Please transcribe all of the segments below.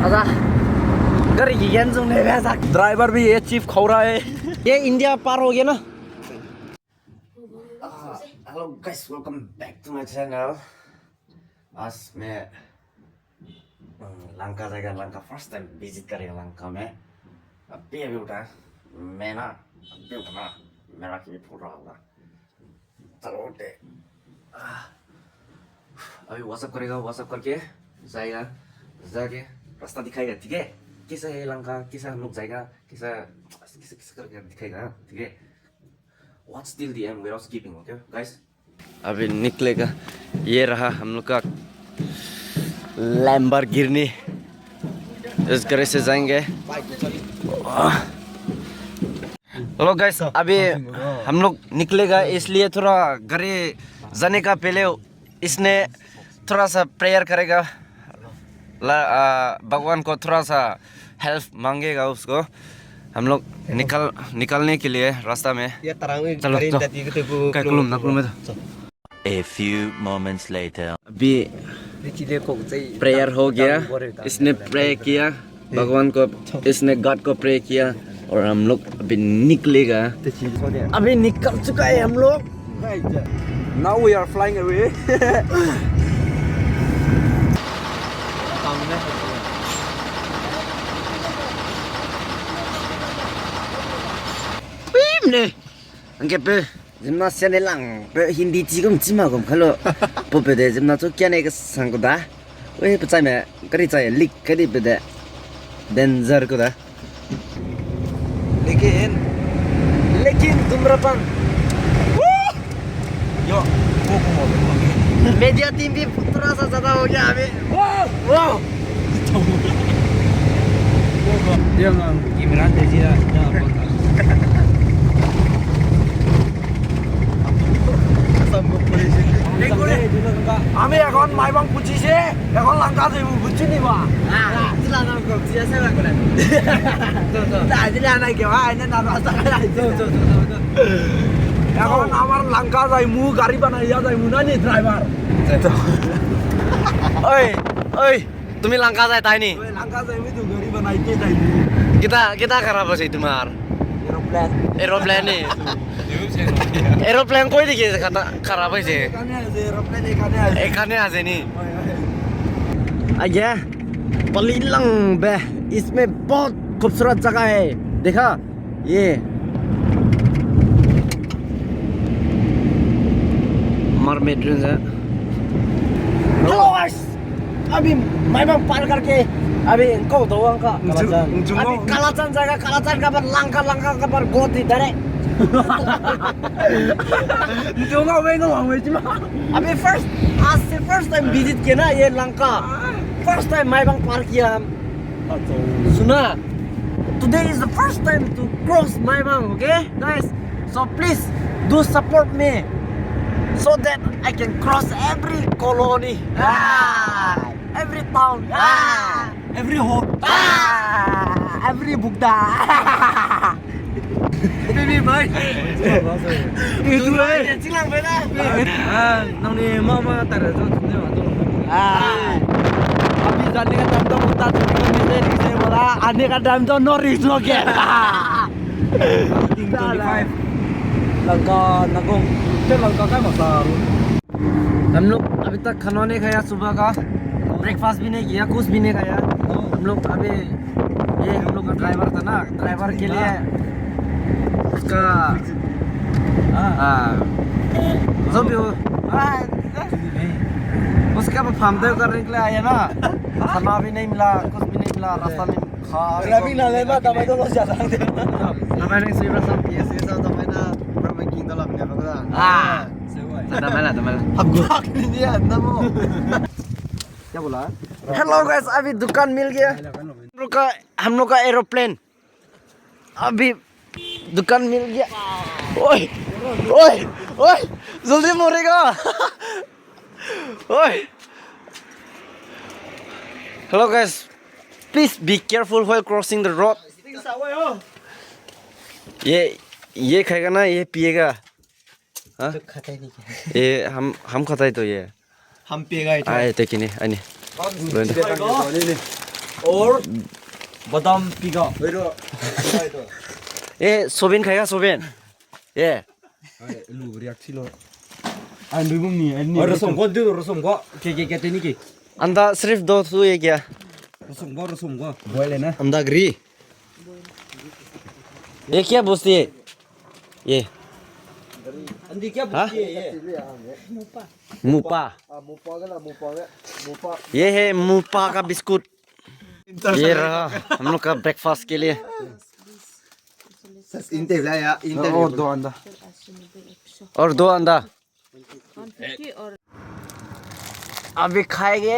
आजा गाड़ी की गेंद में बैठा ड्राइवर भी ये चीफ खो रहा है ये इंडिया पार हो गया ना hello guys welcome back to my channel आज मैं लंका जगह लंका फर्स्ट टाइम विजिट करेगा लंका में अभी उठा मैं ना अभी उठना मेरा की फूल रहा होगा चलो उठे अभी व्हाट्सएप करेगा व्हाट्सएप करके जाएगा जाके रास्ता दिखाएगा ठीक है कैसा है लंका कैसा हम लोग जाएगा कैसा कैसे कैसे करके दिखाएगा ठीक है What's still the end without skipping okay guys अभी निकलेगा ये रहा हम लोग का लैम्बोर्गिनी इस घर से जाएंगे हेलो गाइस अभी हम लोग निकलेगा इसलिए थोड़ा घरे जाने का पहले इसने थोड़ा सा प्रेयर करेगा भगवान को थोड़ा सा हेल्प मांगेगा उसको हम लोग निकलने के लिए रास्ता में चलो A few moments later. अभी प्रेयर हो गया इसने प्रे किया भगवान को इसने गॉड को प्रे किया और हम लोग अभी निकलेगा अभी निकल चुका है हम लोग Now we are flying away 네. 안게 배 짐나 세네랑 배 힌디 지금 지마금 칼로 뽑베데 짐나 쪼끼네 그 상고다 왜 부자매 그리 자에 릭 그리 베데 danger कोदा लेकिन धूम्रपान यो मीडिया टीम भी थोड़ा सा ज्यादा हो गया अभी वाह Jangan gimana dia আমি এখন মাইবাং পুছিছে এখন লঙ্কা যাইব বুঝছিনি বা জিলা নাম কো জিয়া সেবা করে তা জিলা নাই কে ভাই না না এখন আমার লঙ্কা যাইমু গাড়ি বানাইয়া যাইমু না নি ড্রাইভার ওই ওই তুমি লঙ্কা যাই তাই নি ওই লঙ্কা যাইমু তো গাড়ি বানাইতে যাইমু kita खराब है तुम्हार एरोप्लेन नी एरोप्लेन कोई देखिए खराब है एखाने आजे नी आगे पलिलंग बे इसमें बहुत खूबसूरत जगह है देखा ये मरमेड रेंज है हेलो गाइस अभी माइबांग पार करके अभी इनको दो अंका अभी कालाचान जाएगा कालाचान का पर लंका लंका का पर गोती डरे जोंगा वेंगा वांगवेची मा अभी आज से फर्स्ट टाइम विजिट किया ना ये लंका फर्स्ट टाइम माइबांग पार किया हम सुना today is the first time to cross Maibang okay guys so please do support me so that I can cross every colony every town every home every bukda baby boy itu eh cilang beda nang ni mama tar jo thune wa to अभी जाने का time तो मुद्दा तो मिले रिसे बोला आने का टाइम तो नो रिच नो के 25 लंका नगों ते लंका का मसा हम लोग अभी तक खाना नहीं खाया सुबह का ब्रेकफास्ट भी नहीं किया कुछ भी नहीं खाया हम लोग अभी ये हम लोग का ड्राइवर था ना ड्राइवर के लिए उसका जो भी हो उसका फार्म करने के लिए आया ना खाना भी नहीं मिला कुछ भी नहीं मिला रास्ता में खा Grabe na lema tamay to siya sang din. namanya yang sih rasa Yes, yes, tamay na bermaking dalam niya pagda. damai lah Hagak niya namo. क्या बोला हेलो गाइस अभी दुकान मिल गया हम लोग का एरोप्लेन अभी दुकान मिल गया ओए ओए ओए जल्दी मरेगा ओए hello guys please be careful while crossing the road ये खाएगा ना ये पिएगा हाँ ये हम खाता है तो ये Hampir guys. आए थे कि नहीं आने और बादाम पिगा ये सोबिन खाएगा सोबिन ये लू रिएक्ट लो anh đừng mùng nhỉ anh rosong có rosong có cái tên gì अंडा सिर्फ दो सु ये क्या rosong có boil lên á अंडा ग्री ये क्या बोलती है ये अंडी क्या हाँ? बोलती है ये मुपा ये है मुपा का बिस्कुट ये रहा हम लोग का ब्रेकफास्ट के लिए इंटेल या इंटेल और दो अंडा और दो अंडा अभी खाएंगे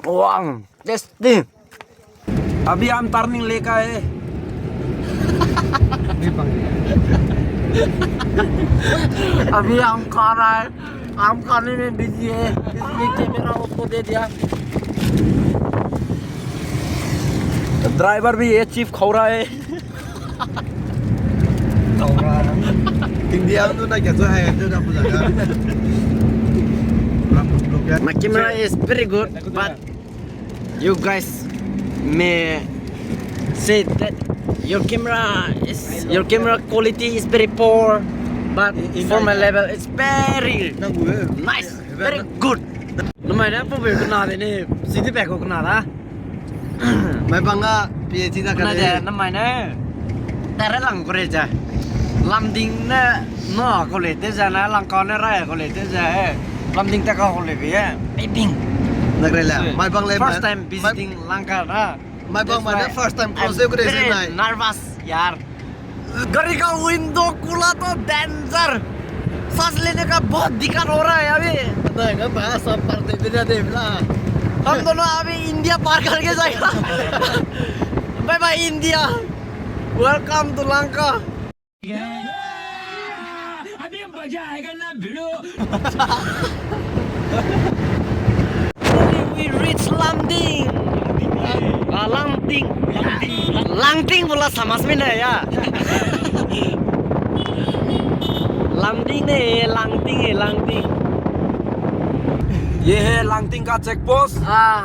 वाह टेस्टी अभी हम टर्निंग लेकर है अभी हम खा रहा है आम खाने में बिजी है इसलिए कैमरा उसको दे दिया ड्राइवर भी ये चीफ खा रहा है इंडिया में तो ना क्या तो है जो ना पूछा My camera is very good, but you guys may say that your camera quality is very poor, but for my level it's very nice, very good. Nó mày đã phục vụ cái nào thế này, xin tiếp bẻ của cái nào đó. मैं बंगा PhD का Nó giờ nó mày nè, ta rất lằng cái gì, làm đình nè, nó có lẽ thế giờ nè, làm con nè ra có lẽ thế giờ. Làm đình ta có lẽ vậy, baby. मैं बंग ले First time visiting Lanka ना. मैं बंग मैंने first time close को racing very nervous यार. गाड़ी का window खुला तो डेंजर. सांस लेने का बहुत दिक्कत हो रहा है अभी. नहीं ना मैं सब पर दे बिना दे ना हम दोनों अभी इंडिया पार करके जाएगा. Bye bye India. Welcome to Lanka. We reach Lamding. Langting बोला समझ में नहीं आया. Lamding नहीं Langting. ये है लांगटिंग का चेक पोस्ट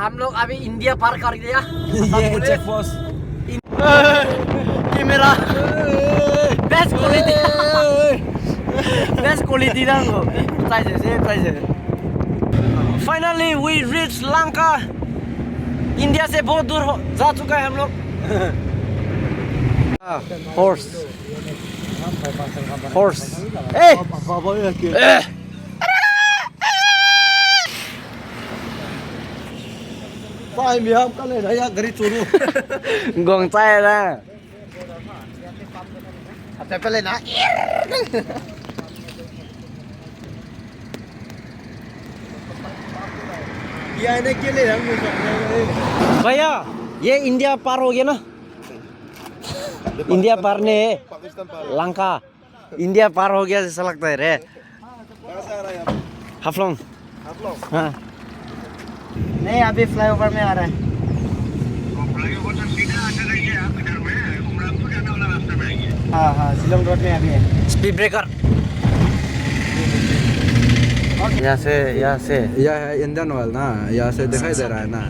हम लोग अभी इंडिया पार कर गया. ये है check post camera best quality ना वो. Finally we reach Lanka. India से बहुत दूर जा चुका है हम लोग. Horse. भाई मैं हम कल है यार गरी चोरू Gong cai ना. अब पहले ना ये आने के लिए हम भैया ये इंडिया पार हो गया ना. इंडिया पार ने लंका इंडिया पार हो गया जैसा लगता है रे. हाफलोंग हाँ नहीं अभी फ्लाईओवर में आ रहा है. हाँ शिलोंग रोड में अभी है. स्पीड ब्रेकर यहाँ से यह है इंडियन ऑयल ना यहाँ से दिखाई दे रहा है ना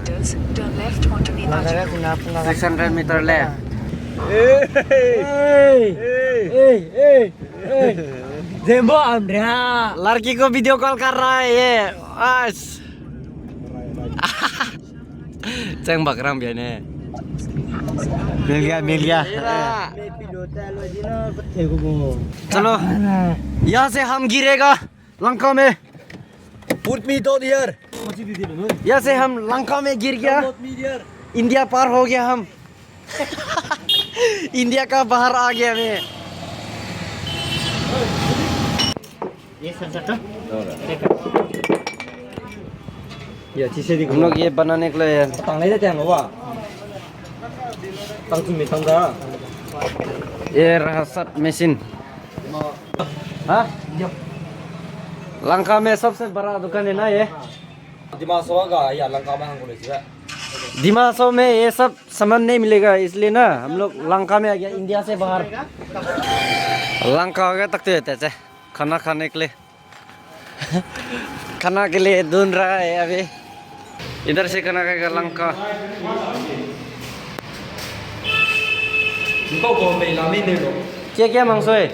600 मीटर ले. जेम्बो अंद्रा लड़की को वीडियो कॉल कर रहा है ये. चंग बकराम भी ने मिल गया. चलो यहाँ से हम गिरेगा लंका में. Put me down here यहाँ से हम लंका में गिर गया. इंडिया पार हो गया हम. इंडिया का बाहर आ गया मैं. हम लोग ये बनाने के लिए ये रहा सब मशीन. हाँ लंका में सबसे बड़ा दुकान है ना ये. दिमाग सवा का या लंका में हमको ले दिमासो में ये सब सामान नहीं मिलेगा इसलिए ना हम लोग लंका में आ गया इंडिया से बाहर लंका हो गया तक तो रहते हैं खाना खाने के लिए खाना के लिए ढूंढ रहा है अभी इधर से खाना खाएगा लंका क्या क्या मांस है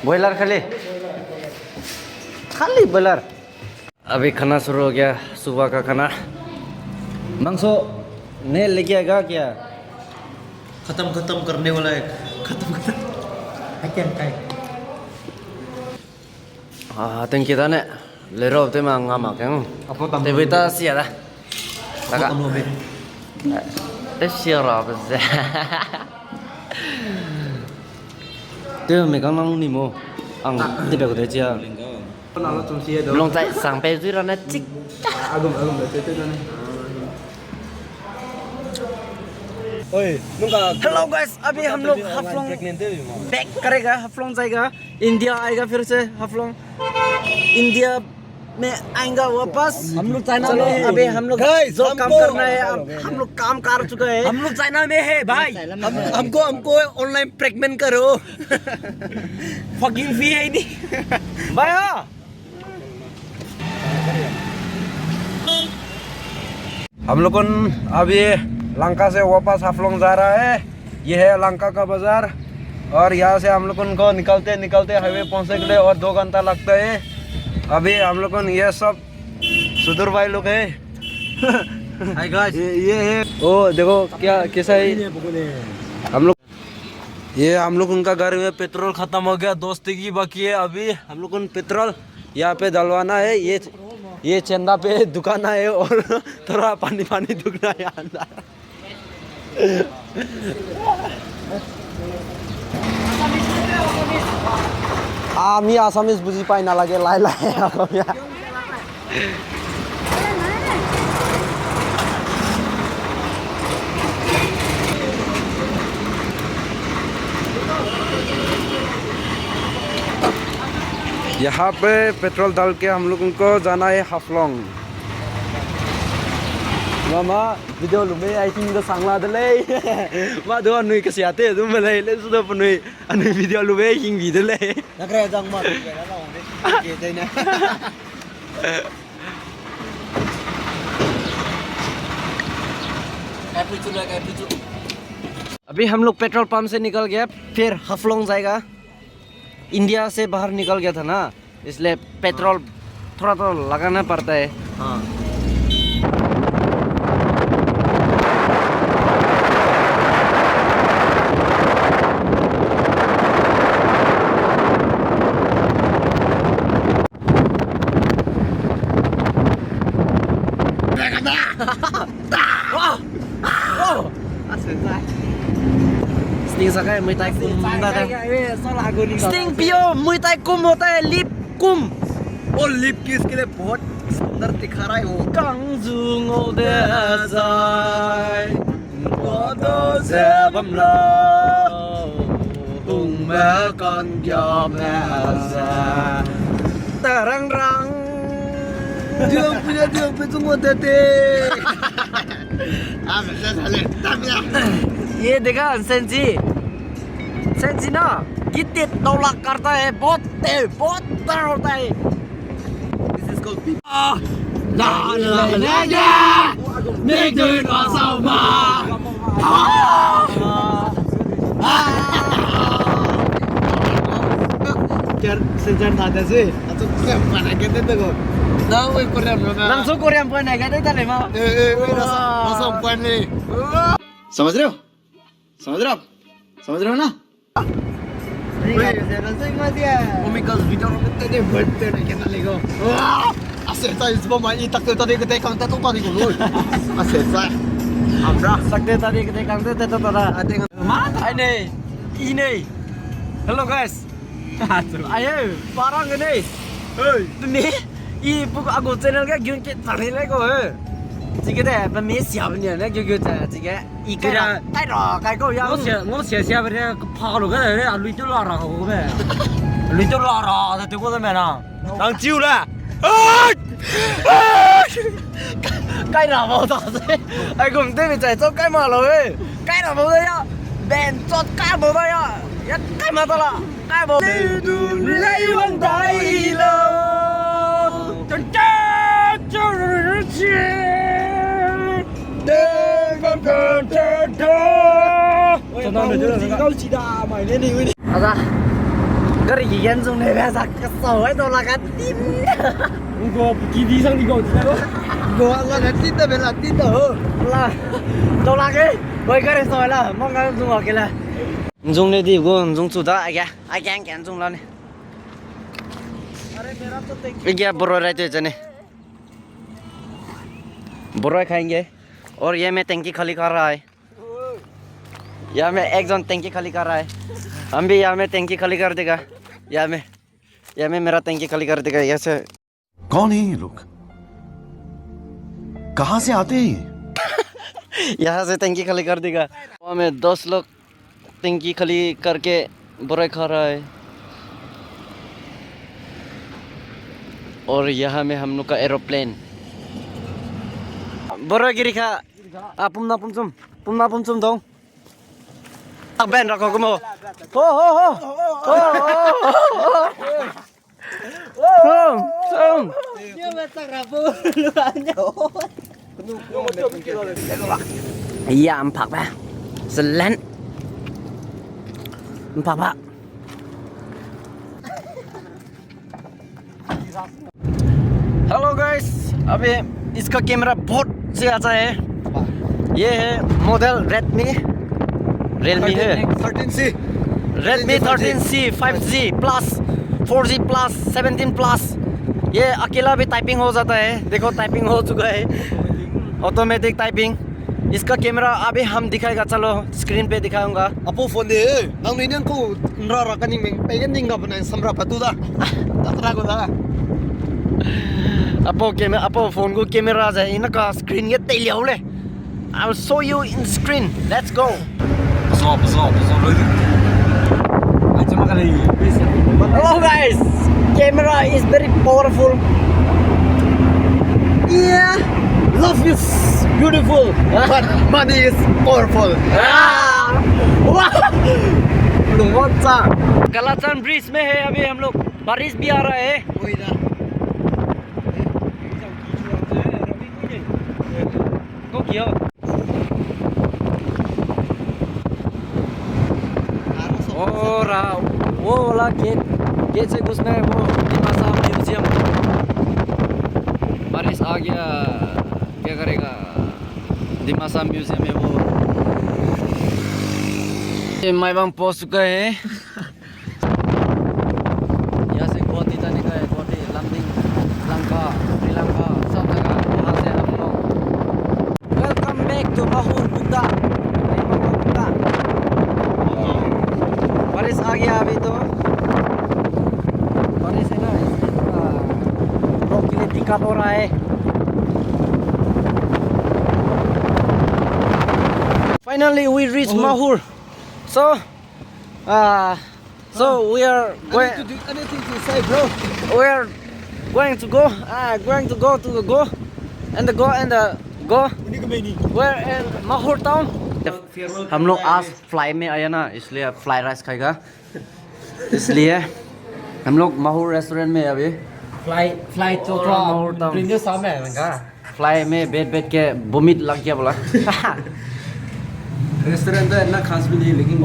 बॉयलर खाली खाली बॉयलर अभी खाना शुरू हो गया सुबह का खाना मांसो नहीं लेके आएगा क्या खत्म करने वाला है खत्म 땡 kita nek lero te mang ngama keng te bita sia dah laka sia ra bza te me kang nang ni mo ang te be ko de chia long tai sang pe zui ra na chik agum te na hello guys अभी हम लोग Haflong back करेगा हाफलोंग जाएगा India आएगा फिर से Haflong India में आएगा वापस हम लोग चाइना में अभी हम लोग जो काम करना है हम लोग काम कर चुका है हम लोग चाइना में है भाई हमको ऑनलाइन प्रेगनेंट करो फकिंग फी है नहीं भैया हम लोग अभी लंका से वापस हाफलोंग जा रहा है ये है लंका का बाजार और यहाँ से हम लोग को निकलते हाईवे पहुँचने के लिए और 2 घंटा लगता है अभी हम लोग ये सब सुधर भाई लोग है हाय गाइस ये है ओ देखो क्या कैसा है हम लोग उनका घर में पेट्रोल खत्म हो गया दोस्ती की बाकी है अभी हम लोग पेट्रोल यहाँ पे डलवाना है ये चंदा पे दुकान है और थोड़ा पानी दुखना है अंदर আমি আসামিজ বুঝি পাই না লাগে লাই লাই অসমীয়া यहाँ पे पेट्रोल डाल के हम लोगों को जाना है Haflong Mama, video lumai I think the sangla delay. Ma do anu ke siate tu malai le sudah penuh anu video lumai hing video le. Nak kaya jang ma ke na lawan ke ke na. अभी हम लोग petrol pump से निकल गया फिर हाफलोंग जाएगा India से बाहर निकल गया था ना इसलिए पेट्रोल थोड़ा तो लगाना पड़ता है हाँ Sting sakay Muay Thai kum Sting पियो Muay Thai kum होता है लिप कुम और लिप की इसके लिए बहुत सुंदर दिखा रहा है वो Kangzung o desai Wado se bam lo Ung me kan kya me sa Terang rang dia punya semua tete ये देखा सेंसी ना कितने तौला करता है बहुत तेज होता है This is called beef Sejarah ada sih atau mana kita tu Nah, Korean mana? Langsung Korean pun naik ada tak lema? Langsung pun ni. समझ रहे हो ना Omegas video tadi betul nak kena lego asyik saya sebab mai tak tadi kita kang tak tadi dulu asyik saya Amra sakte tadi kita kang tu tada mana ini hello guys ayo parang ini ni buku aku channel ke gyun ke tali lego Jika deh pemir siapa ni nak juga jika ikan tai ro kai kau yang我写下边的爬了个人，绿就拉上后呗，绿就拉上，他对我怎么样？当酒了， Cái nào vào tao thế? Ai cùng tôi bị chạy cho cái mà rồi. Cái nào vào đây á? Bèn cho cái vào đây á. Cái mà tao là cái vào. Lấy vòng tay lo. Chân chân chân chân. Đêm vòng chân chân chân. Cho nó được chứ. Câu chỉ đà mày lên đi. À ra. Cái gì yên dung này bây giờ cái sầu ấy đâu là cái tim. 이거 길 이상 이거 어디냐고? Gua là tin tới bên là tin tới. Là đâu là cái với cái này rồi là mong cái dung ở cái là dung này đi của dung chủ đó ai kén dung lên này cái kia bro रहते हैं चने bro खाएंगे और ये मैं टंकी खाली कर रहा है यहाँ में एक जन टंकी खाली कर रहा है हम भी यहाँ में टंकी खाली कर देगा यहाँ में मेरा टंकी खाली कर देगा यहाँ से कौन है ये लोग कहां से आते हैं यहाँ से टंकी खाली कर देगा वहाँ में 10 लोग टंकी खाली करके बुराई खा रहा है और यहाँ में हम लोग का एरोप्लेन बुराई गिरी खा पुमना पुमचुम दो Ben rako kumo iya empat ba selen empat ba hello guys अभी इसका कैमरा बहुत से अच्छा है ये है मॉडल Realme है 13C Redmi 13C 5G plus 4G plus 17 plus ये अकेला भी टाइपिंग हो जाता है देखो टाइपिंग हो चुका है ऑटोमेटिक टाइपिंग इसका कैमरा अभी हम दिखाएगा चलो स्क्रीन पे दिखाऊंगा Apo phone de nang ni ko nra ka ni meng pengen ding ga bana samra patu da tatra ko da Oppo phone को कैमरा है इनका स्क्रीन ये तेलियो ले I will show you in screen let's go 무서워 마지막 가래 hello guys camera is very powerful yeah love is beautiful but money is powerful लुंगोचा कलाचन bridge में है अभी हम लोग बारिश भी आ रहा है को किया और वो वाला गेट से घुसना है वो दिमासा म्यूजियम बारिश आ गया क्या करेगा दिमासा म्यूजियम है वो ये माइबांग पहुंच चुका है यहाँ से गुवाहाटी जाने का है गुवाहाटी लमडिंग लंका श्रीलंका सब जगह वहाँ से हम लोग वेलकम बैक टू माहुर बुद्धा बारिश आ गया अभी तो बारिश है ना इसलिए थोड़ा रोड के लिए दिक्कत हो रहा है finally we reached Mahur so we are going anything to say bro we are going to go to the go where in Mahur town हम लोग आज फ्लाई में आया ना इसलिए फ्लाई राइस खाएगा इसलिए हम लोग माहौर रेस्टोरेंट में अभी फ्लाइट तो माहौर टाउन प्रिंटर सामने है इनका फ्लाई में बैठ के वोमिट लग गया बोला रेस्टोरेंट तो इतना खास भी नहीं लेकिन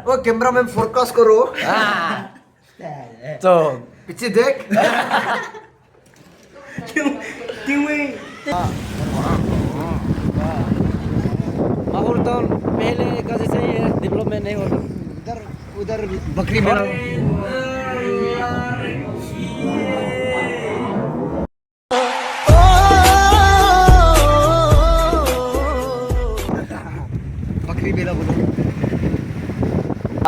वो कैमरामैन फोरकास्ट करो तो पीछे देख माहौर टाउन पहले का जैसे ही है डेवलपमेंट नहीं होता उधर बकरी मेला बकरी मेला बोलो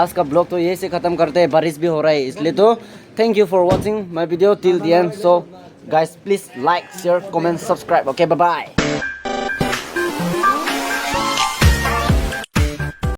आज का ब्लॉग तो यही से खत्म करते हैं बारिश भी हो रहा है इसलिए तो thank you for watching my video till the and so guys please like share comment subscribe okay bye bye